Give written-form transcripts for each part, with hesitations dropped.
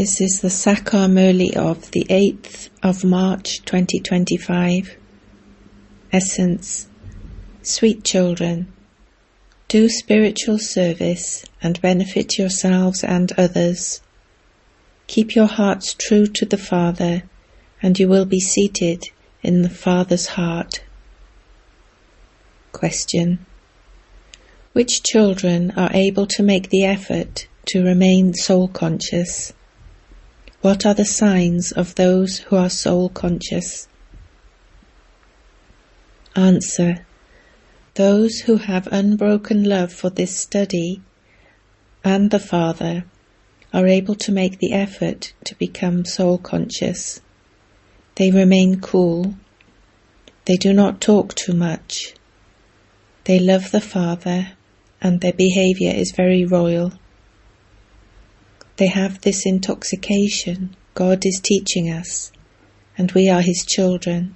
This is the Sakar Murli of the 8th of March 2025. Essence: Sweet children, do spiritual service and benefit yourselves and others. Keep your hearts true to the Father, and you will be seated in the Father's heart. Question: which children are able to make the effort to remain soul-conscious? What are the signs of those who are soul-conscious? Answer: those who have unbroken love for this study and the Father are able to make the effort to become soul-conscious. They remain cool. They do not talk too much. They love the Father, and their behavior is very royal. They have this intoxication God is teaching us, and we are His children.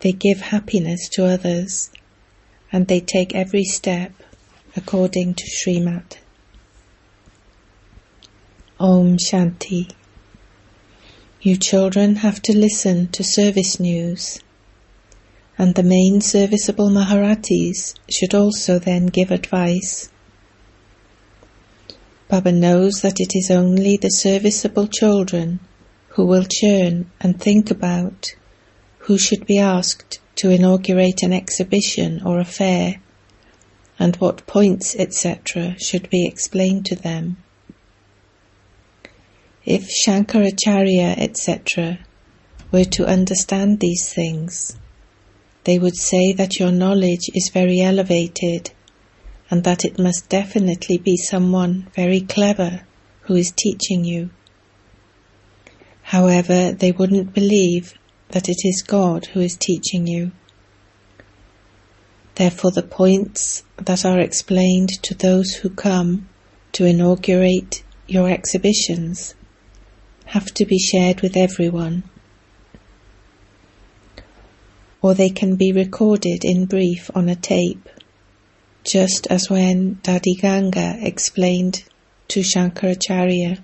They give happiness to others, and they take every step according to Srimat. Om Shanti. You children have to listen to service news, and the main serviceable Maharatis should also then give advice. Baba knows that it is only the serviceable children who will churn and think about who should be asked to inaugurate an exhibition or a fair, and what points, etc., should be explained to them. If Shankaracharya, etc., were to understand these things, they would say that your knowledge is very elevated, and that it must definitely be someone very clever who is teaching you. However, they wouldn't believe that it is God who is teaching you. Therefore, the points that are explained to those who come to inaugurate your exhibitions have to be shared with everyone, or they can be recorded in brief on a tape, just as when Dadi Ganga explained to Shankaracharya.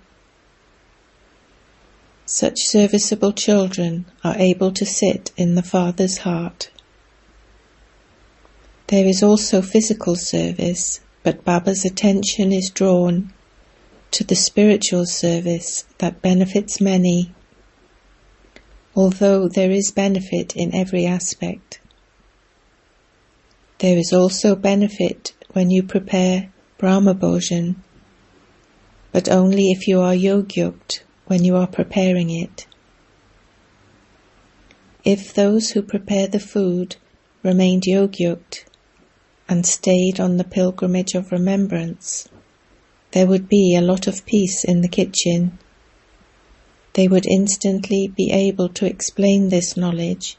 Such serviceable children are able to sit in the Father's heart. There is also physical service, but Baba's attention is drawn to the spiritual service that benefits many, although there is benefit in every aspect. There is also benefit when you prepare Brahma Bhojan, but only if you are yogyukt when you are preparing it. If those who prepare the food remained yogyukt and stayed on the pilgrimage of remembrance, there would be a lot of peace in the kitchen. They would instantly be able to explain this knowledge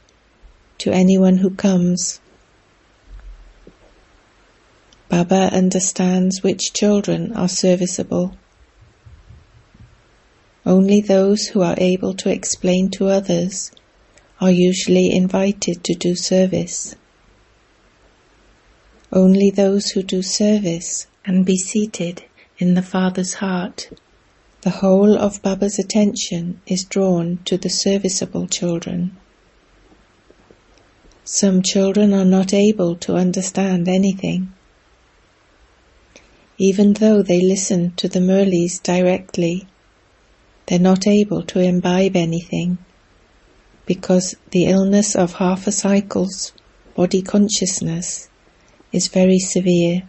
to anyone who comes. Baba understands which children are serviceable. Only those who are able to explain to others are usually invited to do service. Only those who do service can be seated in the Father's heart. The whole of Baba's attention is drawn to the serviceable children. Some children are not able to understand anything. Even though they listen to the Murlis directly, they're not able to imbibe anything, because the illness of half a cycle's body consciousness is very severe.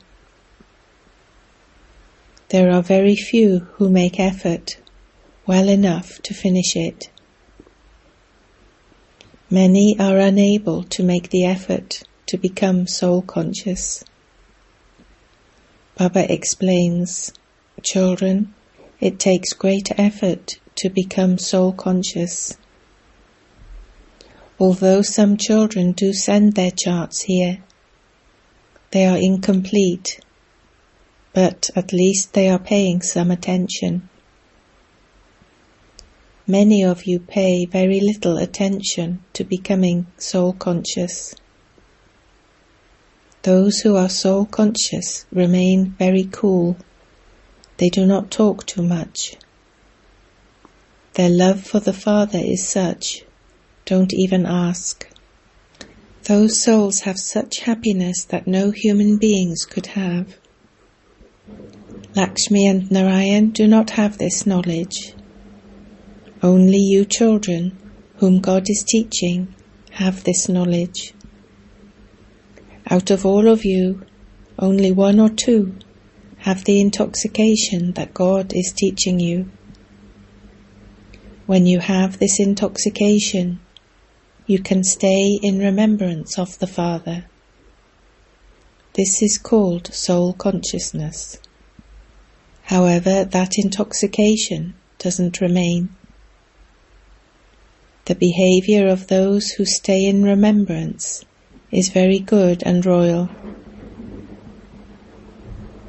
There are very few who make effort well enough to finish it. Many are unable to make the effort to become soul-conscious. Baba explains, children, it takes great effort to become soul-conscious. Although some children do send their charts here, they are incomplete, but at least they are paying some attention. Many of you pay very little attention to becoming soul-conscious. Those who are soul-conscious remain very cool. They do not talk too much. Their love for the Father is such, don't even ask. Those souls have such happiness that no human beings could have. Lakshmi and Narayan do not have this knowledge. Only you children, whom God is teaching, have this knowledge. Out of all of you, only 1 or 2 have the intoxication that God is teaching you. When you have this intoxication, you can stay in remembrance of the Father. This is called soul consciousness. However, that intoxication doesn't remain. The behavior of those who stay in remembrance is very good and royal.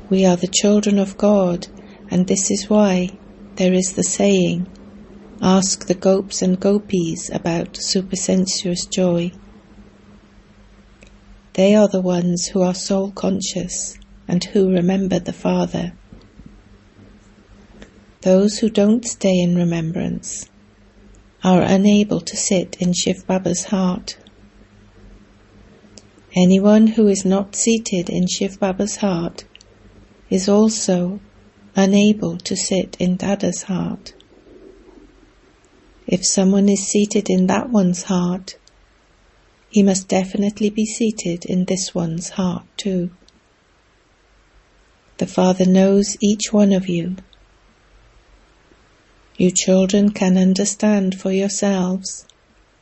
We are the children of God, and this is why there is the saying, ask the gopes and gopis about supersensuous joy. They are the ones who are soul conscious and who remember the Father. Those who don't stay in remembrance are unable to sit in Shiv Baba's heart. Anyone who is not seated in Shiv Baba's heart is also unable to sit in Dada's heart. If someone is seated in that one's heart, he must definitely be seated in this one's heart too. The Father knows each one of you. You children can understand for yourselves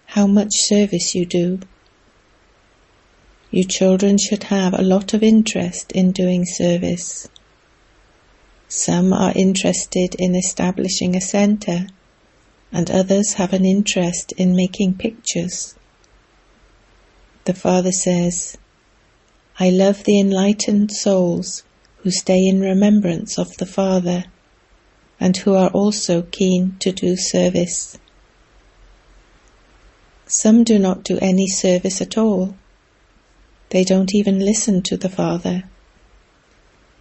how much service you do. You children should have a lot of interest in doing service. Some are interested in establishing a center, and others have an interest in making pictures. The Father says, I love the enlightened souls who stay in remembrance of the Father and who are also keen to do service. Some do not do any service at all. They don't even listen to the Father.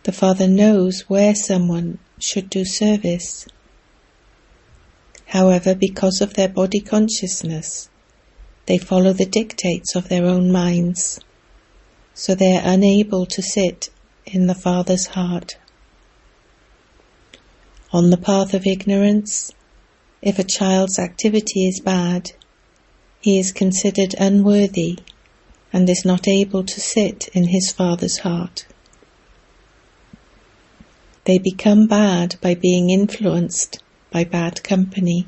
The Father knows where someone should do service. However, because of their body consciousness, they follow the dictates of their own minds, so they are unable to sit in the Father's heart. On the path of ignorance, if a child's activity is bad, he is considered unworthy and is not able to sit in his Father's heart. They become bad by being influenced by bad company.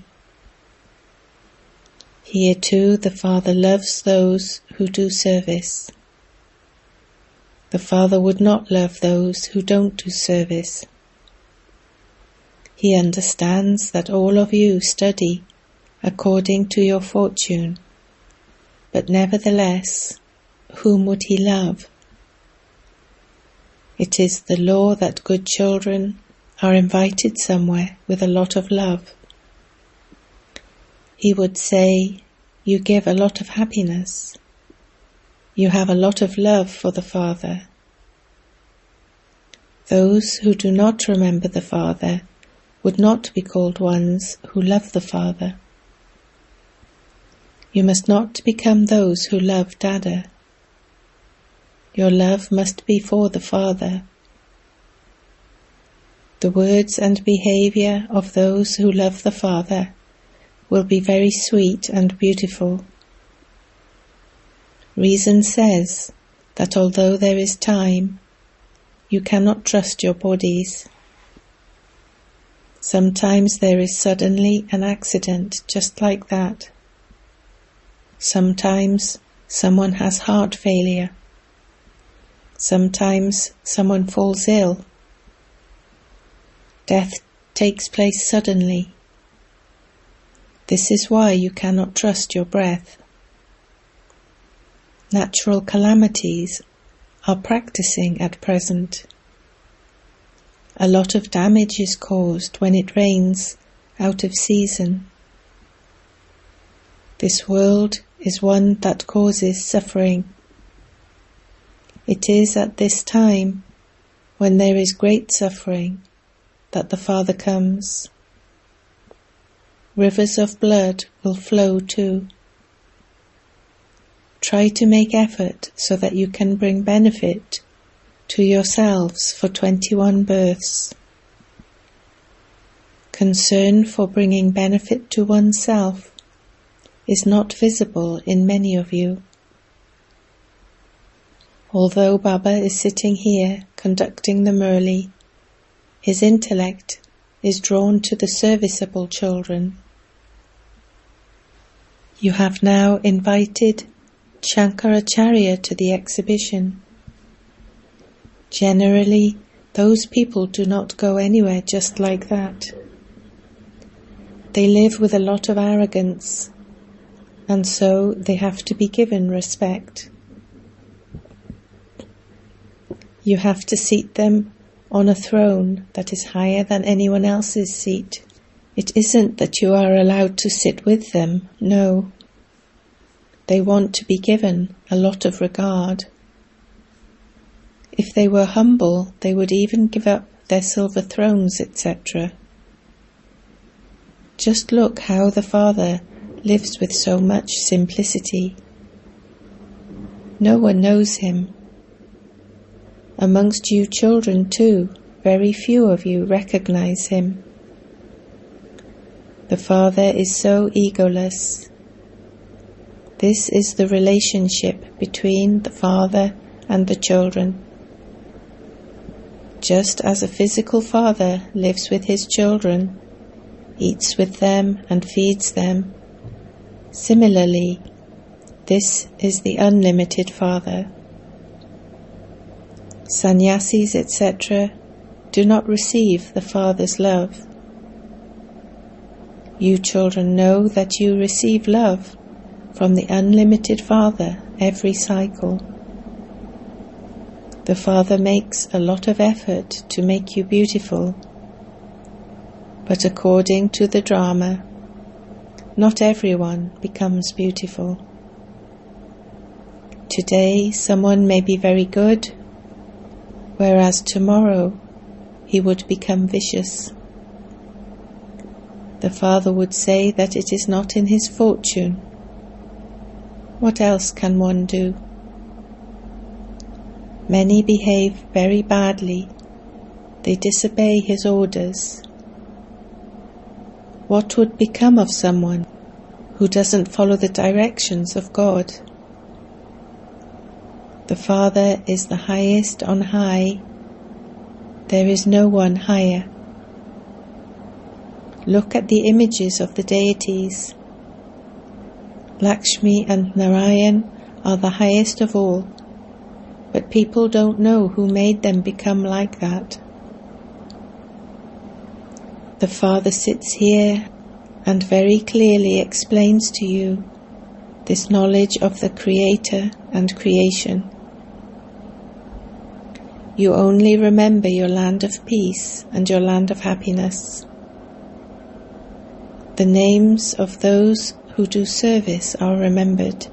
Here too the Father loves those who do service. The Father would not love those who don't do service. He understands that all of you study according to your fortune, but nevertheless, whom would he love? It is the law that good children are invited somewhere with a lot of love. He would say, you give a lot of happiness. You have a lot of love for the Father. Those who do not remember the Father would not be called ones who love the Father. You must not become those who love Dada. Your love must be for the Father. The words and behavior of those who love the Father will be very sweet and beautiful. Reason says that although there is time, you cannot trust your bodies. Sometimes there is suddenly an accident just like that. Sometimes someone has heart failure. Sometimes someone falls ill. Death takes place suddenly. This is why you cannot trust your breath. Natural calamities are practicing at present. A lot of damage is caused when it rains out of season. This world is one that causes suffering. It is at this time, when there is great suffering, that the Father comes. rivers of blood will flow too. Try to make effort so that you can bring benefit to yourselves for 21 births. Concern for bringing benefit to oneself is not visible in many of you. Although Baba is sitting here conducting the Murli, his intellect is drawn to the serviceable children. You have now invited Shankaracharya to the exhibition. Generally, those people do not go anywhere just like that. They live with a lot of arrogance, and so they have to be given respect. You have to seat them on a throne that is higher than anyone else's seat. It isn't that you are allowed to sit with them, no. They want to be given a lot of regard. If they were humble, they would even give up their silver thrones, etc. Just look how the Father lives with so much simplicity. No one knows him. Amongst you children too, very few of you recognize him. The Father is so egoless. This is the relationship between the Father and the children. Just as a physical father lives with his children, eats with them and feeds them, similarly, this is the unlimited Father. Sannyasis, etc., do not receive the Father's love. You children know that you receive love from the unlimited Father every cycle. The Father makes a lot of effort to make you beautiful, but according to the drama, not everyone becomes beautiful. Today someone may be very good, whereas tomorrow he would become vicious. The Father would say that it is not in his fortune. What else can one do? Many behave very badly. They disobey his orders. What would become of someone who doesn't follow the directions of God? The Father is the highest on high. There is no one higher. Look at the images of the deities. Lakshmi and Narayan are the highest of all, but people don't know who made them become like that. The Father sits here and very clearly explains to you this knowledge of the Creator and creation. You only remember your land of peace and your land of happiness. The names of those who do service are remembered.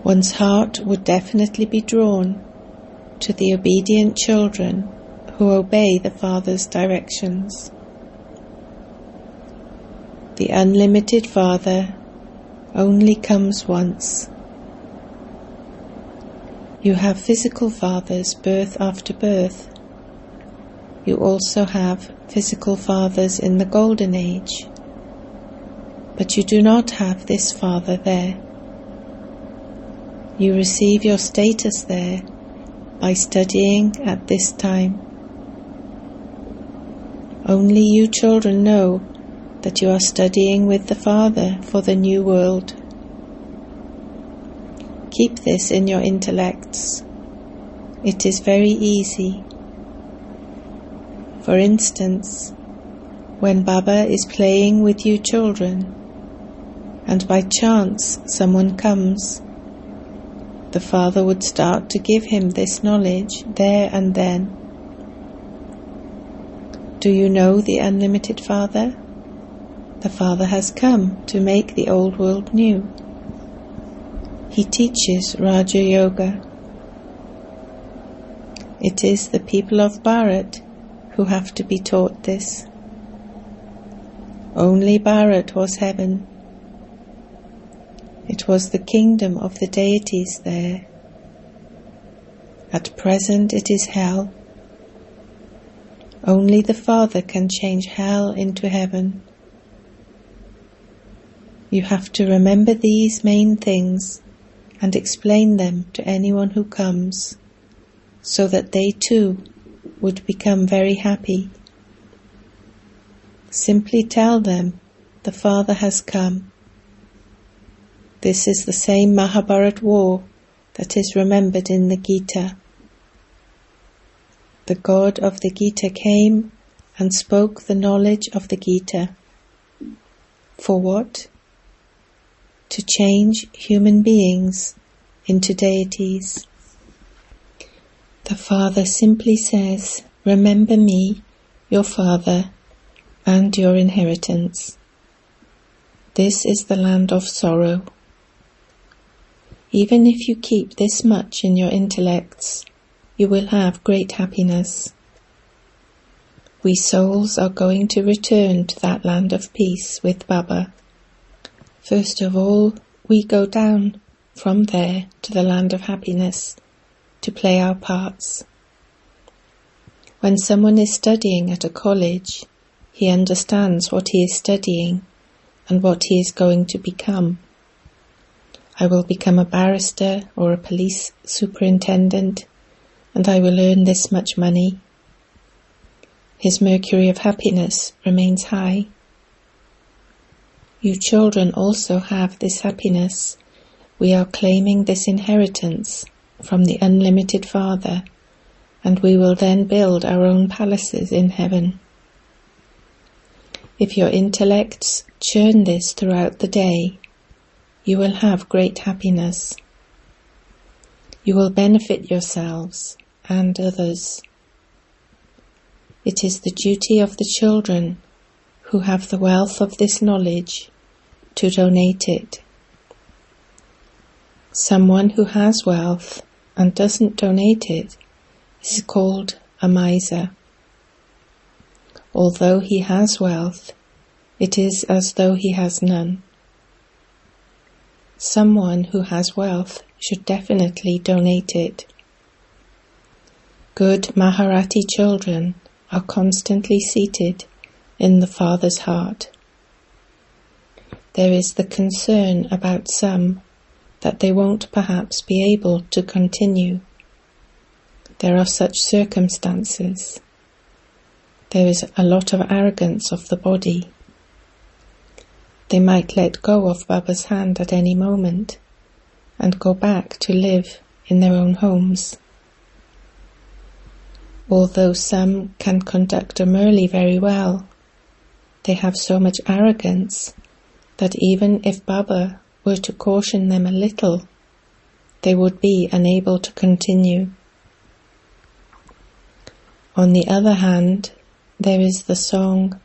One's heart would definitely be drawn to the obedient children who obey the Father's directions. The unlimited Father only comes once. You have physical fathers birth after birth. You also have physical fathers in the Golden Age, but you do not have this Father there. You receive your status there by studying at this time. Only you children know that you are studying with the Father for the new world. Keep this in your intellects. It is very easy. For instance, when Baba is playing with you children, and by chance someone comes, the Father would start to give him this knowledge there and then. Do you know the unlimited Father? The Father has come to make the old world new. He teaches Raja Yoga. It is the people of Bharat who have to be taught this. Only Bharat was heaven. It was the kingdom of the deities there. At present it is hell. Only the Father can change hell into heaven. You have to remember these main things and explain them to anyone who comes, so that they too would become very happy. Simply tell them the Father has come. This is the same Mahabharat war that is remembered in the Gita. The God of the Gita came and spoke the knowledge of the Gita. For what? To change human beings into deities. The Father simply says, remember me, your Father, and your inheritance. This is the land of sorrow. Even if you keep this much in your intellects, you will have great happiness. We souls are going to return to that land of peace with Baba. First of all, we go down from there to the land of happiness to play our parts. When someone is studying at a college, he understands what he is studying and what he is going to become. I will become a barrister or a police superintendent, and I will earn this much money. His mercury of happiness remains high. You children also have this happiness. We are claiming this inheritance from the unlimited Father, and we will then build our own palaces in heaven. If your intellects churn this throughout the day, you will have great happiness. You will benefit yourselves and others. It is the duty of the children who have the wealth of this knowledge to donate it. Someone who has wealth and doesn't donate it is called a miser. Although he has wealth, it is as though he has none. Someone who has wealth should definitely donate it. Good Maharati children are constantly seated in the Father's heart. There is the concern about some that they won't perhaps be able to continue. There are such circumstances. There is a lot of arrogance of the body. They might let go of Baba's hand at any moment and go back to live in their own homes. Although some can conduct a Murli very well, they have so much arrogance that even if Baba were to caution them a little, they would be unable to continue. On the other hand, there is the song,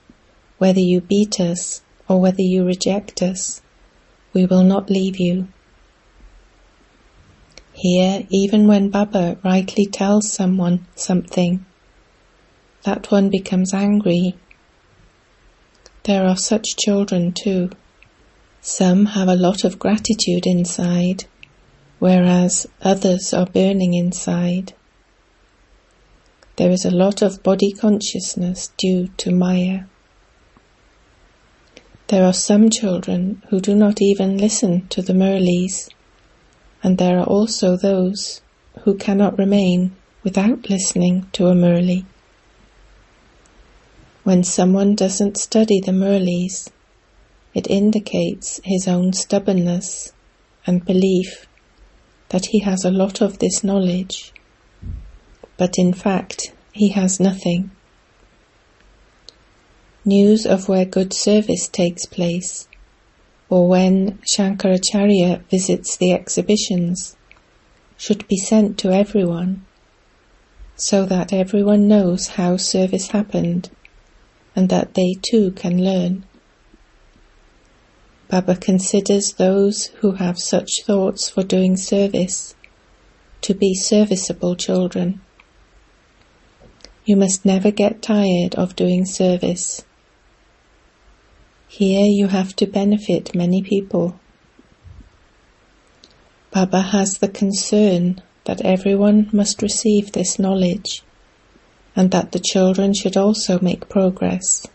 whether you beat us or whether you reject us, we will not leave you. Here, even when Baba rightly tells someone something, that one becomes angry. There are such children too. Some have a lot of gratitude inside, whereas others are burning inside. There is a lot of body consciousness due to Maya. There are some children who do not even listen to the Murlis, and there are also those who cannot remain without listening to a Murli. When someone doesn't study the Murlis, it indicates his own stubbornness and belief that he has a lot of this knowledge, but in fact he has nothing. News of where good service takes place, or when Shankaracharya visits the exhibitions, should be sent to everyone, so that everyone knows how service happened, and that they too can learn. Baba considers those who have such thoughts for doing service to be serviceable children. You must never get tired of doing service. Here you have to benefit many people. Baba has the concern that everyone must receive this knowledge and that the children should also make progress.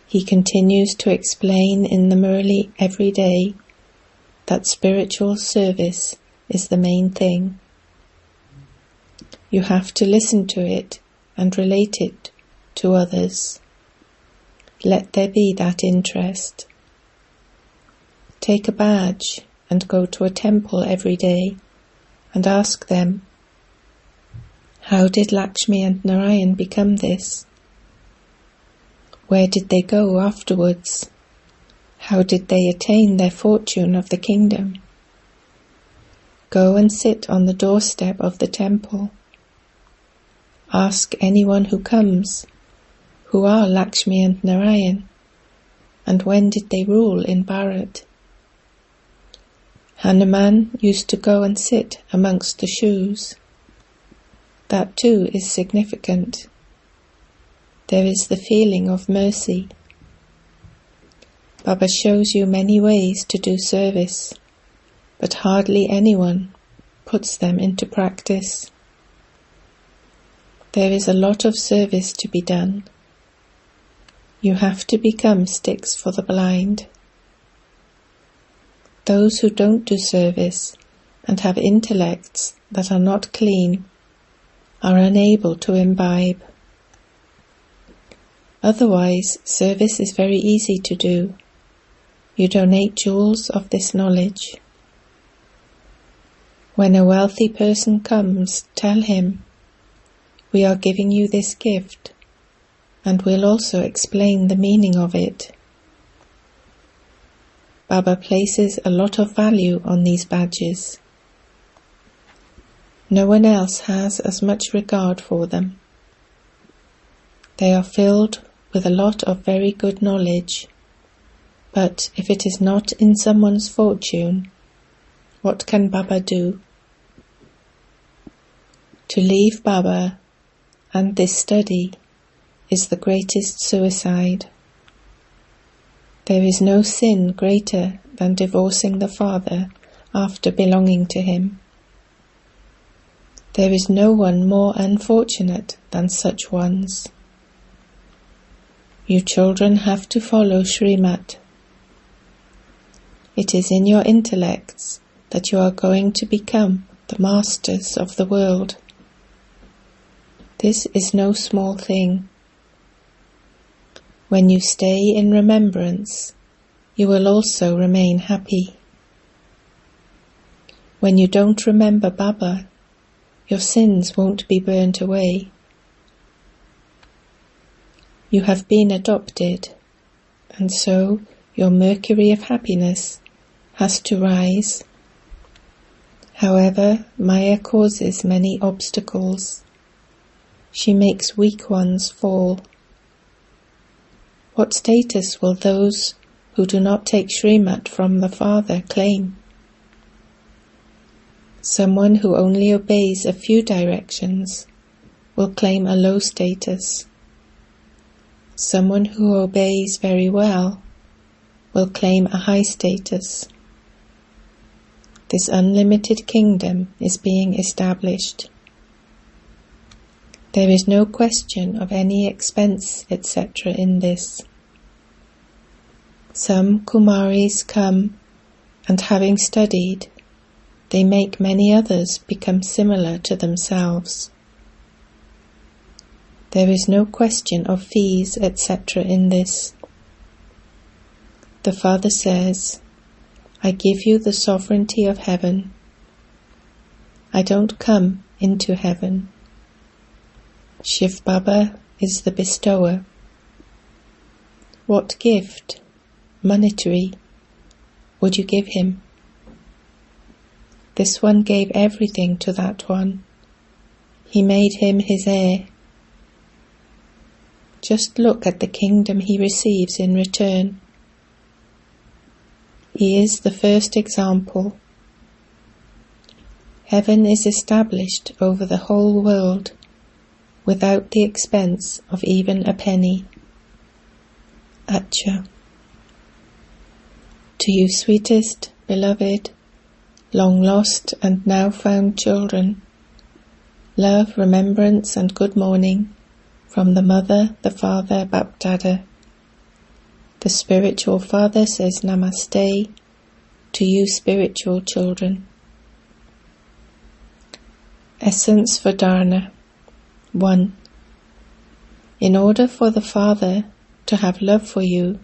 He continues to explain in the Murli every day that spiritual service is the main thing. You have to listen to it and relate it to others. Let there be that interest. Take a badge and go to a temple every day and ask them, how did Lakshmi and Narayan become this? Where did they go afterwards? How did they attain their fortune of the kingdom? Go and sit on the doorstep of the temple. Ask anyone who comes, who are Lakshmi and Narayan, and when did they rule in Bharat? Hanuman used to go and sit amongst the shoes. That too is significant. There is the feeling of mercy. Baba shows you many ways to do service, but hardly anyone puts them into practice. There is a lot of service to be done. You have to become sticks for the blind. Those who don't do service and have intellects that are not clean are unable to imbibe. Otherwise, service is very easy to do. You donate jewels of this knowledge. When a wealthy person comes, tell him, we are giving you this gift, and we'll also explain the meaning of it. Baba places a lot of value on these badges. No one else has as much regard for them. They are filled with a lot of very good knowledge, but if it is not in someone's fortune, what can Baba do? To leave Baba and this study is the greatest suicide. There is no sin greater than divorcing the father after belonging to him. There is no one more unfortunate than such ones. You children have to follow Srimat. It is in your intellects that you are going to become the masters of the world. This is no small thing. When you stay in remembrance, you will also remain happy. When you don't remember Baba, your sins won't be burnt away. You have been adopted, and so your mercury of happiness has to rise. However, Maya causes many obstacles. She makes weak ones fall. What status will those who do not take Srimat from the Father claim? Someone who only obeys a few directions will claim a low status. Someone who obeys very well will claim a high status. This unlimited kingdom is being established. There is no question of any expense, etc. in this. Some Kumaris come, and having studied, they make many others become similar to themselves. There is no question of fees, etc. in this. The Father says, I give you the sovereignty of heaven. I don't come into heaven. Shiv Baba is the bestower. What gift, monetary, would you give him? This one gave everything to that one. He made him his heir. Just look at the kingdom he receives in return. He is the first example. Heaven is established over the whole world, without the expense of even a penny. Acha. To you, sweetest, beloved, long lost and now found children, love, remembrance and good morning from the Mother, the Father, Bapdada. The spiritual father says Namaste to you, spiritual children. Essence for Dharana. 1. In order for the Father to have love for you,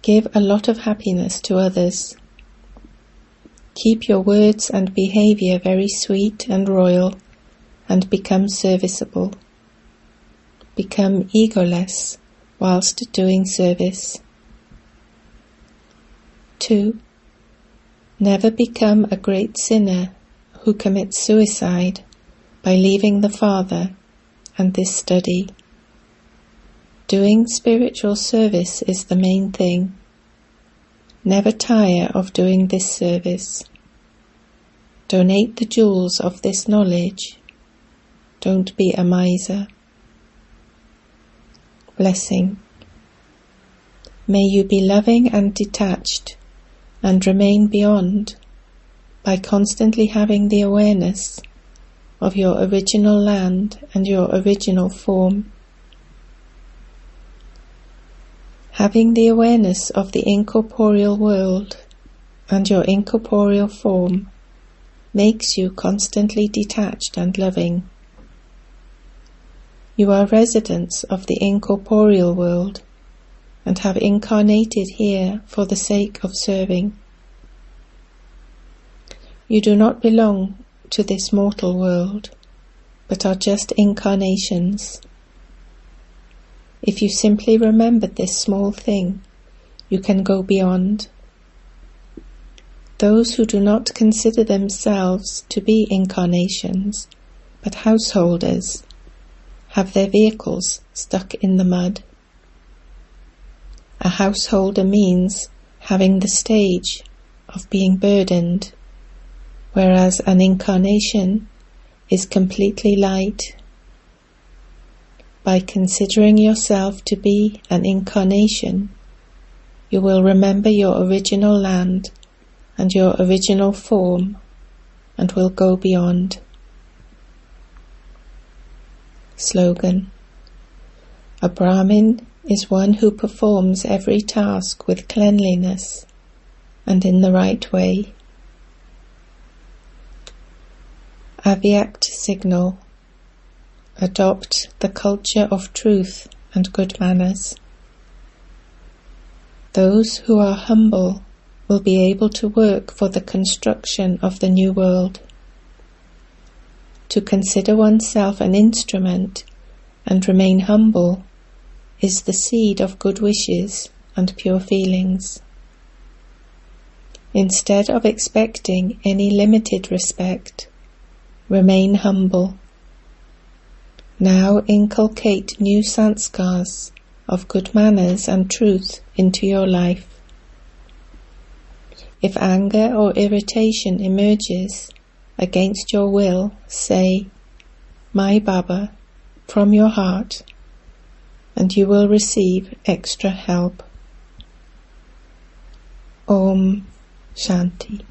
give a lot of happiness to others. Keep your words and behavior very sweet and royal, and become serviceable. Become egoless whilst doing service. 2. Never become a great sinner who commits suicide by leaving the Father and this study. Doing spiritual service is the main thing. Never tire of doing this service. Donate the jewels of this knowledge. Don't be a miser. Blessing. May you be loving and detached and remain beyond by constantly having the awareness of your original land and your original form. Having the awareness of the incorporeal world and your incorporeal form makes you constantly detached and loving. You are residents of the incorporeal world and have incarnated here for the sake of serving. You do not belong to this mortal world, but are just incarnations. If you simply remember this small thing, you can go beyond. Those who do not consider themselves to be incarnations, but householders, have their vehicles stuck in the mud. A householder means having the stage of being burdened, whereas an incarnation is completely light. By considering yourself to be an incarnation, you will remember your original land and your original form and will go beyond. Slogan. A Brahmin is one who performs every task with cleanliness and in the right way. Avyact signal. Adopt the culture of truth and good manners. Those who are humble will be able to work for the construction of the new world. To consider oneself an instrument and remain humble is the seed of good wishes and pure feelings. Instead of expecting any limited respect, remain humble. Now inculcate new sanskars of good manners and truth into your life. If anger or irritation emerges against your will, say, "My Baba," from your heart, and you will receive extra help. Om Shanti.